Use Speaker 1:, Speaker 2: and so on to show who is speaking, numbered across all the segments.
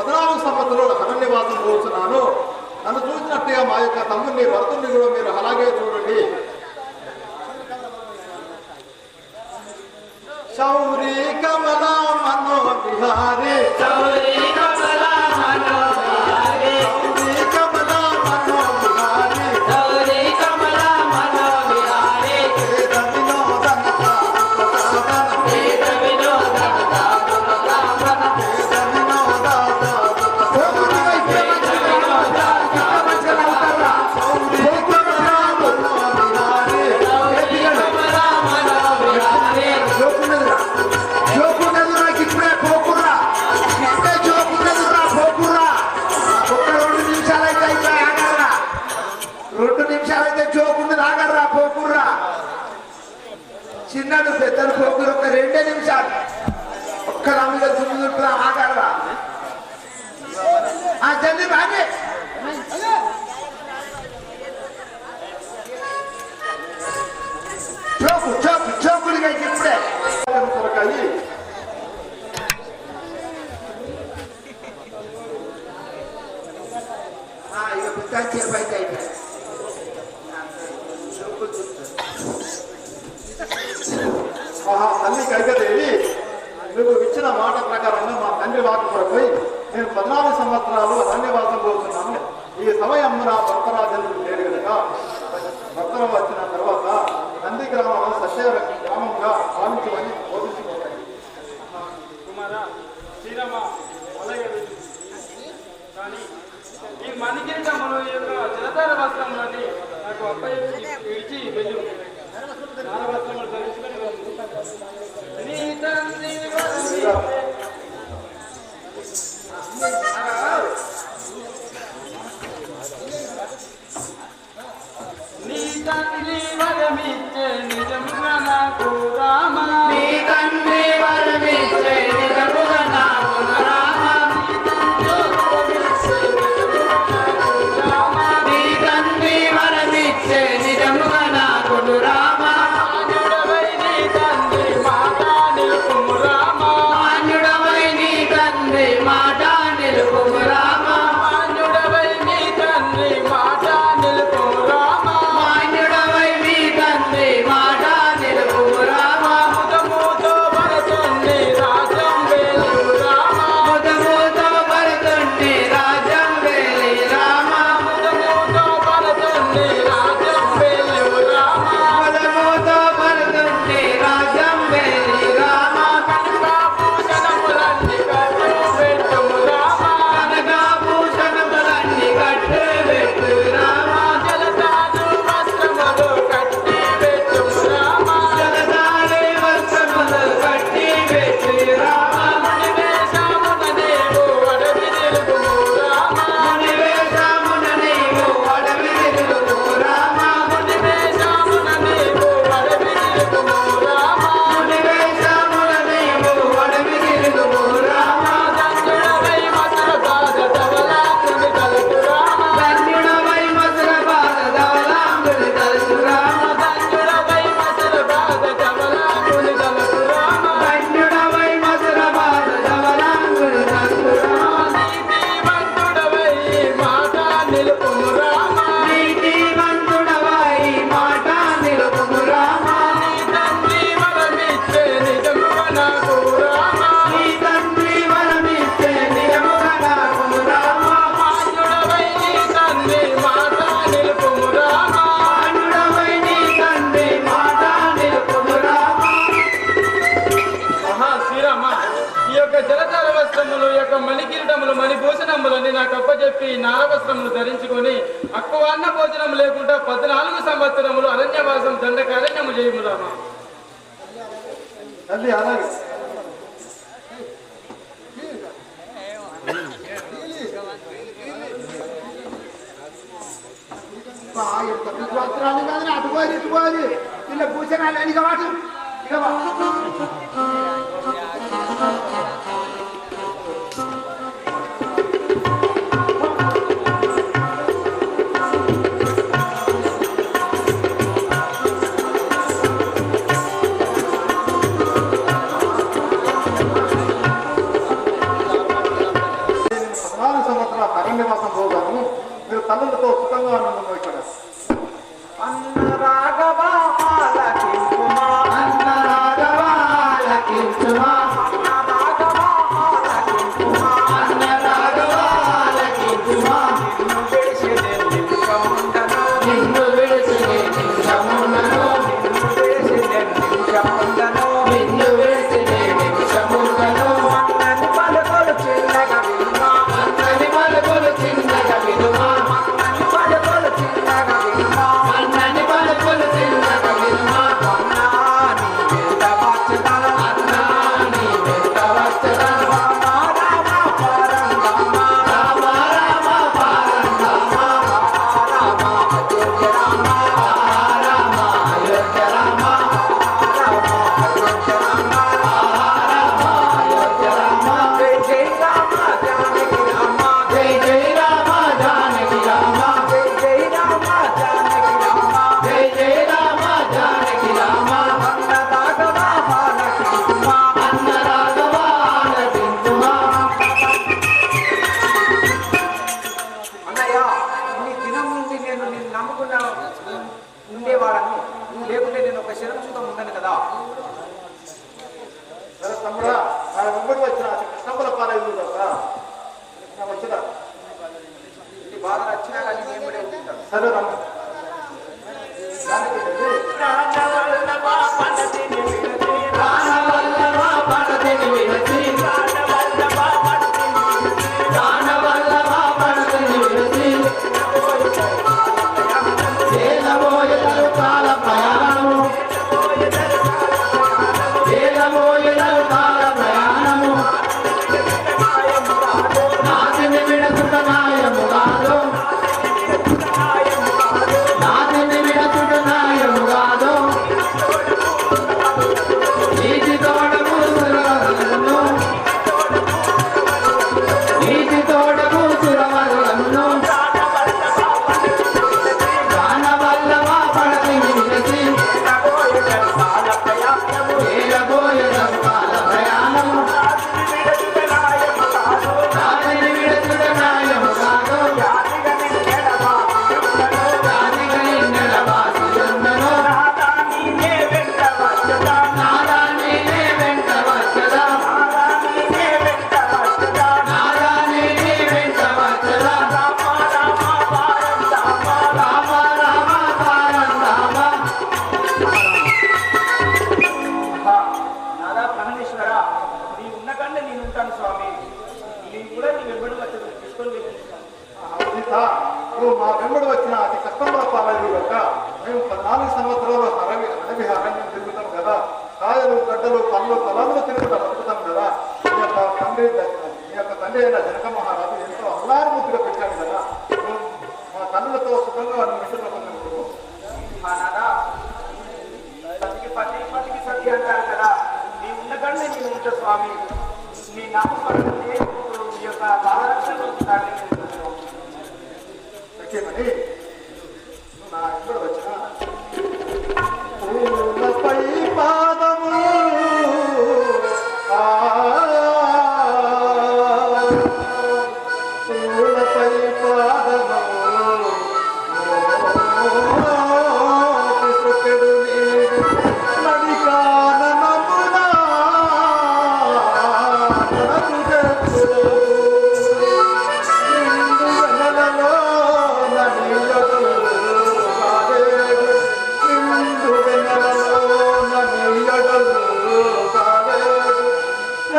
Speaker 1: 14 సంవత్సరాలు అరణ్యవాసం కూర్చున్నాను. నన్ను చూసినట్టుగా మా యొక్క తమ్ముడిని భరతుడిని కూడా మీరు అలాగే చూడండి. శౌరి కమల మనో విహారీ శౌరి కమల మనో విహారీ శౌరి కమల మనో విహారీ శౌరి కమల మనో విహారీ వేద వినోదన వేద వినోదన వేద చిన్నడు పెద్దలు పోకురు ఒక 2 నిమిషాలు ఒక్క నమ్మిగా దుమ్ముదుంటున్నా ఆగలరా జల్దీ బాగే చోకు చోకు చోకులుగా ఇప్పుడే ఇక పుస్తకాలు చేపైతే అయిపోయాయి. తల్లి కైకదేవి నువ్వు ఇచ్చిన మాట ప్రకారంగా మా తండ్రి వాకు కొరకై నేను 14 సంవత్సరాలు అరణ్యవాసం పోతున్నాను. ఈ సమయం నా భక్తరాజన్లు లేడు కనుక భక్తులు వచ్చిన తర్వాత నంది గ్రామం సత్య గ్రామంగా భావించమని బోధించుకోవాలి.
Speaker 2: ఈ మణికిరీటములు యొక్క జలధార వస్త్రములని నాకు అబ్బాయి విడిచి వెళ్ళు. వస్త్రములు ధరించుకొని నీ తండ్రి వరమిచ్చే నిజముగా నాకు రామ నీ తండ్రి వరమిచ్చే నిజముగా నాకు రామ నీ తండ్రి వరమిచ్చే నిజముగా నాకు రామ మాన్యుడవై నీ తండ్రి మాట నిలుపుము రామ మాన్యుడవై నీ తండ్రి మాట నిలుపుము రామ మాన్యుడవై నీ తండ్రి మాట నిలుపుము రామ మాన్యుడవై నీ తండ్రి మాట నిలుపుము రామ ముదముతో భరతుణ్ణి రాజ్యం వేలు రామ ముదముతో భరతుణ్ణి రాజ్యం వేలి రామ ముదముతో భరతుణ్ణి రాజ్యం వేలు రామ ముదముతో భరతుణ్ణి రాజ్యం వేలి రామ కనకాభూషణములన్నీ కట్టు పెట్టుము రామ కనకాభూషణములన్నీ కట్టు పెట్టు రామ జలధారు వస్త్రములు కట్టి పెట్టుము రామ జలధారు వస్త్రములు కట్టి పెట్టు రామ మునివేషమున నీవు అడవి నిలుపుము రామ మునివేషమున నీవు అడవి నిలుపుము రామ మునివేషమున నీవు అడవి నిలుపుము రామ మునివేషమున నీవు అడవి నిలుపుము రామ ధన్యుడవై మధుర పాద ధవళాంబుని తలుపు రామ ధన్యుడవై మధుర పాద ధవళాంబుని తలుపు రామ ధన్యుడవై మధుర పాద ధవళాంబుని తలుపు రామ ధన్యుడవై మధుర పాద ధవళాంబుని తలుపు రామ నీతిమంతుడవై మాట నిలుపుము రామ నీతిమంతుడవై మాట నిలుపుము రామ నీ తండ్రి వరమిచ్చే నిజముగా నాకు రామ నీ తండ్రి వరమిచ్చే నిజముగా నాకు రామ మాన్యుడవై నీ తండ్రి మాట నిలుపుము రామ మాన్యుడవై నీ తండ్రి మాట నిలుపుము రామ. శ్రీరామ ఈ యొక్క జలధార వస్త్రములు యొక్క మణికిరీటములు మణిభూషణములని నాకు అప్పచెప్పి నారవస్త్రములు ధరించుకొని అక్కువన్న భోజనం లేకుండా 14 సంవత్సరములు అరణ్యవాసం దండకారణ్యము చేయము రామ.
Speaker 1: తల్లి అలాగే
Speaker 3: వస్త్రాలు కాదు అటుకోవాలి ఇటుకోవాలి ఇలా భూషణాలు ఇక వాటి ఇక
Speaker 1: అరణ్యవాసం పోగాను మీరు తల్లులతో సుఖంగా ఉన్నాము ఇక్కడ.
Speaker 4: అన్న రాఘవా ఆలకించుమా, అన్న రాఘవా ఆలకించుమా, అన్న రాఘవా ఆలకించుమా, అన్న రాఘవా ఆలకించుమా. నిన్ను విడిచి నేను నిమిషముండను, నిన్ను విడిచి నేను నిమిషముండను, నిన్ను విడిచి నేను నిమిషముండను. అన్నని పలుకులు చిన్నగా వినుమా, అన్నని పలుకులు చిన్నగా వినుమా, అన్నని పలుకులు చిన్నగా వినుమా, అన్నని పలుకులు చిన్నగా వినుమా. అన్నా నీ వెంట వచ్చదను, అన్నా నీ వెంట వచ్చదను. రామ రామ పరంధామ, రామ రామ పరంధామ, రామ అయోధ్య రామ, రామ అయోధ్య రామ, రామ అయోధ్య రామ, రామ అయోధ్య రామ. జై జై రామ జానకి రామ, జై జై రామ జానకి రామ, జై జై రామ జానకి రామ, జై జై రామ జానకి రామ. అన్న రాఘవ ఆలకించుమా, అన్న రాఘవ ఆలకించుమా. అన్నయ్య, నీ దినం నుండి నేను నిన్ను నమ్ముకున్న ఉండేవాడను, నువ్వు లేకుంటే నేను ఒక శరం చూద్దాం ఉండను కదా.
Speaker 1: సరే తమ్ముడా, నా వెంబడి వచ్చిన అతి కృష్ణముల పాలయ్యింది కదా వచ్చిన.
Speaker 4: ఈ బాధ వచ్చినా కానీ నేను కూడా ఉంటాను.
Speaker 1: సరే రమ్మ దానికి వెళ్ళి
Speaker 4: రానవల్లభా పడతిని విడచి, రానవల్లభా పడతిని విడచి, రానవల్లభా పడతిని విడచి, రానవల్లభా పడతిని విడచి. ఏలబోయెదరు కాల ప్రయాణము, ఏలబోయెదరు కాల ప్రయాణము. నాతిని విడచుట న్యాయము కాదు, నాతిని విడచుట న్యాయము కాదు. నీతి తోడము సురవరులను, నీతి తోడము సురవరులను. రానవల్లభా పడతిని విడచి, ఏలబోయెదరు కాల ప్రయాణము, నాతిని విడచుట న్యాయము కాదు. జాతిగా నిన్నెల వాసియుండను, నాదా నీనే వెంట వచ్చదా, నాదా నీనే వెంట వచ్చదా, నాదా నీనే వెంట వచ్చదా, నాదా నీనే వెంట వచ్చదా. రామ రామ పారంధామ, రామ రామ పారంధామ. నాదా పరమేశ్వర, నీ ఉన్న కంటే నేను ఉంటాను స్వామి. నేను కూడా నీ వెంబడి వచ్చి తీసుకొని వెళ్ళిస్తాను.
Speaker 1: సీత, నువ్వు మా వెంబడి వచ్చిన అతి కష్టముల పాలయ్యింది కనుక మేము 14 సంవత్సరాలు అడవి అరణ్యం తిరుగుతాం కదా. కాయలు గడ్డలు పళ్ళు పొలాలు తిరుగుతాం బతుకుతాం కదా. మీ యొక్క తండ్రి అయిన జనక మహారాజు ఎంతో అల్లారుముద్దుగా పెట్టాడు కదా. నువ్వు మా తల్లులతో సుఖంగా మిషన్లో పొందుకు.
Speaker 4: మా నాదా, పతికి పతి పతికి సతి అంటారు కదా. నీ ఉన్న కంటే నేను ఉంటా స్వామి. నీ నామస్మరణ నీ యొక్క బాలరక్షణ
Speaker 1: సఖ్యమని నువ్వు నా వెంబడి వచ్చిన పూలపై పాదము పూలపై పాదము పిసుకెడు నీరు నడికాననమునా నడకు తెచ్చు. నిండు వెన్నెలలో నడియడు కాలేడు, నిండు వెన్నెలలో నడియడు కాలేడు.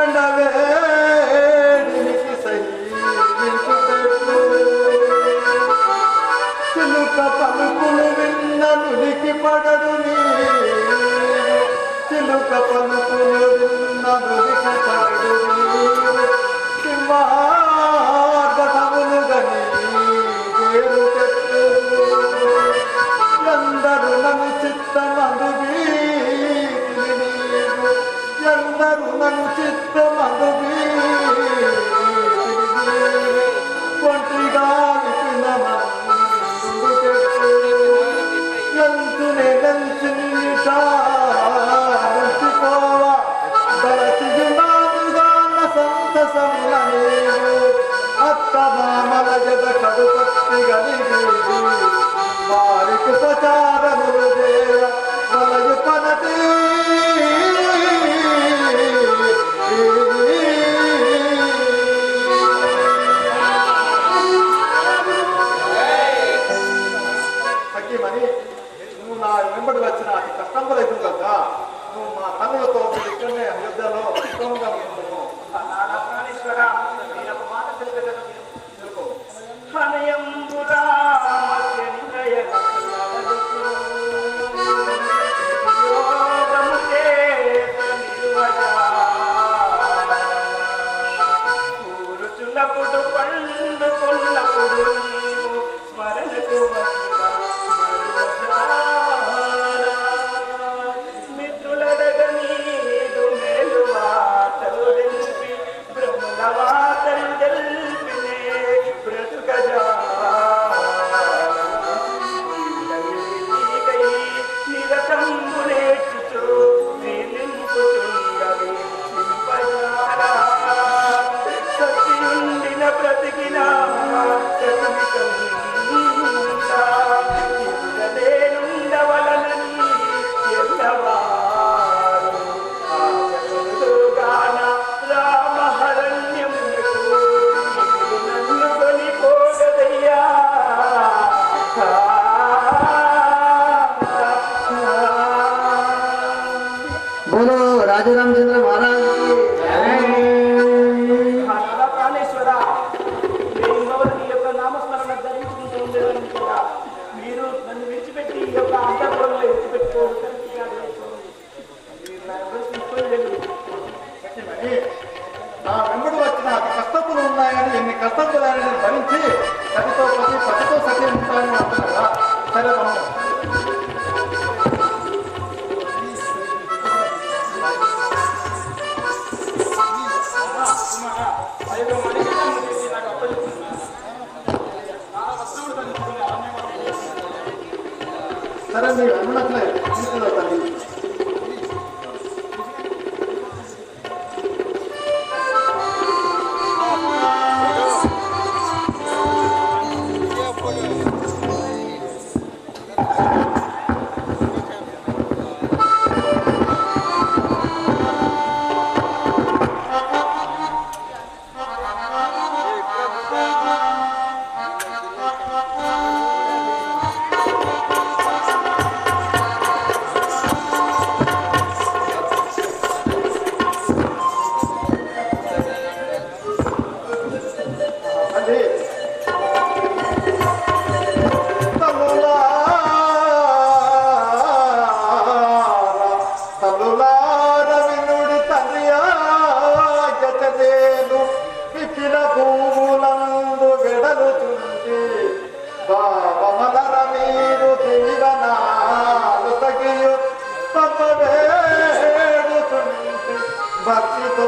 Speaker 1: ఎండవేడినికి సహించు తెచ్చు. చిలుక పలుకులు విన్న నులికి పడడు నీరు, చిలుక పలుకులు విన్న నులికి పడడు నీరు. సింహార్గతములు గని వేరు చెట్టు. ఎందరు నన్ను చిత్తమందు వీటిని నీవు, ఎందరు నన్ను చిత్తమందు వీటిని నీవు. ఒంటిగా విపిన మందు చెట్టు. ఎంతునే నంచిపోవా దళచియునాముగా సంతసముల నీవు. అత్త మామల జగ కడుపత్తి గలిగి వారికి ఉపచారములు చేయ వలయు పనతి సఖీమణి నువ్వు నా వెంబడి వచ్చిన అతి కష్టంగా లేదు కదా నువ్వు మా కన్నులతో ఇక్కడనే అయోధ్యలో ఉత్తమంగా ఉంటున్నావు.
Speaker 4: ప్రాణేశ్వర నేను ఒక మాట తెలుసుకో కూరుచున్నప్పుడు పండుకున్నప్పుడు స్మరణకు మిత్రులడగని మేలు వార్తలు తెలిపి బ్రహ్మల వార్తలు తెలిపినే బ్రతుకజా నిరతంబునేచుచు నిలింపుచుండవి సత్యుండిన బ్రతికిన ఉండవలనని ఎల్లవారు ఆచరుగాన రామహరణ్యమునకు నన్ను కొనిపోగదయ్యా.
Speaker 3: बोलो राजा रामचंद्र महाराज
Speaker 4: ప్రాణేశ్వర నేను ఈ యొక్క నామస్మరణ ధరించుకుంటూ ఉండేవాడిని కదా మీరు నన్ను విడిచిపెట్టి ఈ యొక్క అంతఃపురంలో విడిచిపెట్టుకోవడం కరెక్ట్ కాదు. మీరు నా ఎవరు తీసుకోలేదు.
Speaker 1: సఖీమణి నా వెంబడి వచ్చిన అతి కష్టపులు ఉన్నాయని ఎన్ని కష్టపులని భరించి సతితో పతితో సఖీ ఉంటాయని అంటున్నారా? సరే మనం సరే మీరు అన్నట్లే తీసుకురా తల్లి. భక్తితో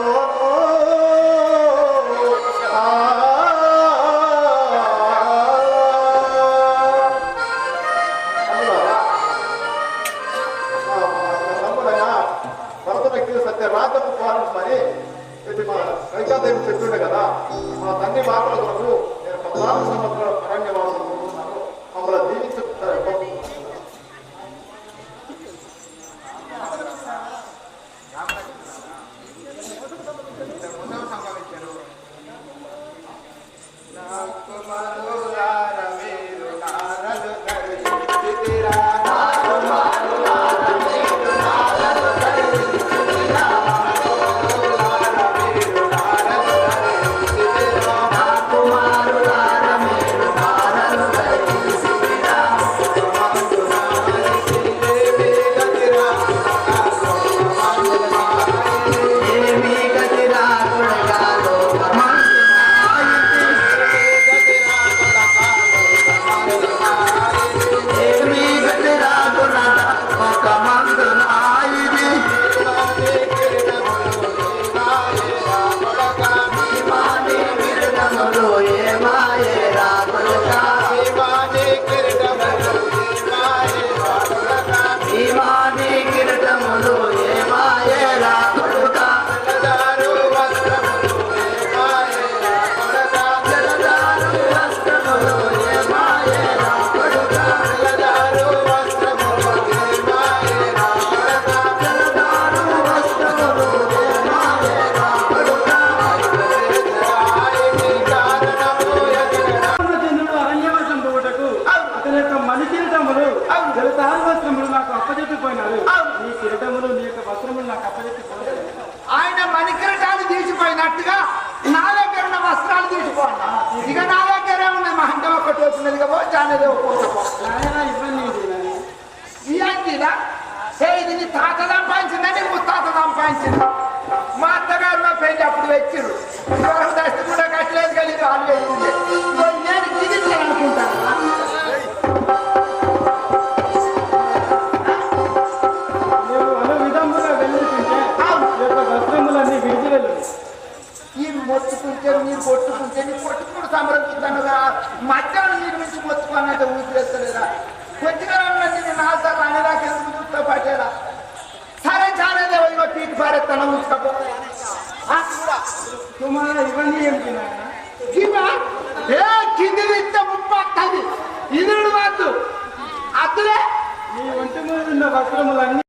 Speaker 1: సత్య రాతకు ఫారం మరి ఇది మా కైకాదేవి చెప్తుండే కదా మా తండ్రి మాటల కొరకు నేను 14 సంవత్సరాల అరణ్యవాసం ఉంటున్నాను మమ్మల్ని దీవించుతారు.
Speaker 3: ఇచ్చుకోన్నా ఇక నా దగ్గరే ఉన్నది మా అంటే ఒక్కటి వచ్చినది కదా చానేది
Speaker 2: నాయన ఇబ్బంది ఏంటి నాయన?
Speaker 3: ఇదా ఇది నీ తాత సంపాదించిందా నీ ముత్తాత సంపాదించిందా మా అత్తగారు మా పెళ్లి అప్పుడు వచ్చిర్రు ఇదివరకు దశ కూడా కట్టలేదు కానీ ఇది వాళ్ళు వేసింది నేను ఇది అనుకుంటాను
Speaker 2: నువ్వు అను విధముగా వెళ్ళుతుంటే ఈ యొక్క వస్త్రములన్నీ విడిచి వెళ్ళు.
Speaker 3: ఈ మొత్తుకుంటే మీరు కొట్టుకుంటే నీ కొట్టుకుని సంబరపుతాను మధ్యాహ్నం నీరు నుంచి మొత్తుకున్నట్టు ఊపిరేస్తలేదా కొద్దిగా నేను నాలుగు అనేదాకా ఎందుకు చూస్తా పట్టేదా సరే చాలేదే ఇగో పీకి పారేస్తాను ఉంచుకపో
Speaker 2: కుమార ఇవన్నీ ఏమిటి నాయన?
Speaker 3: కింది ఇస్తే ముప్పు వస్తుంది ఇది వద్దు అద్దులే
Speaker 2: నీ ఒంటి మీద ఉన్న వస్త్రములన్నీ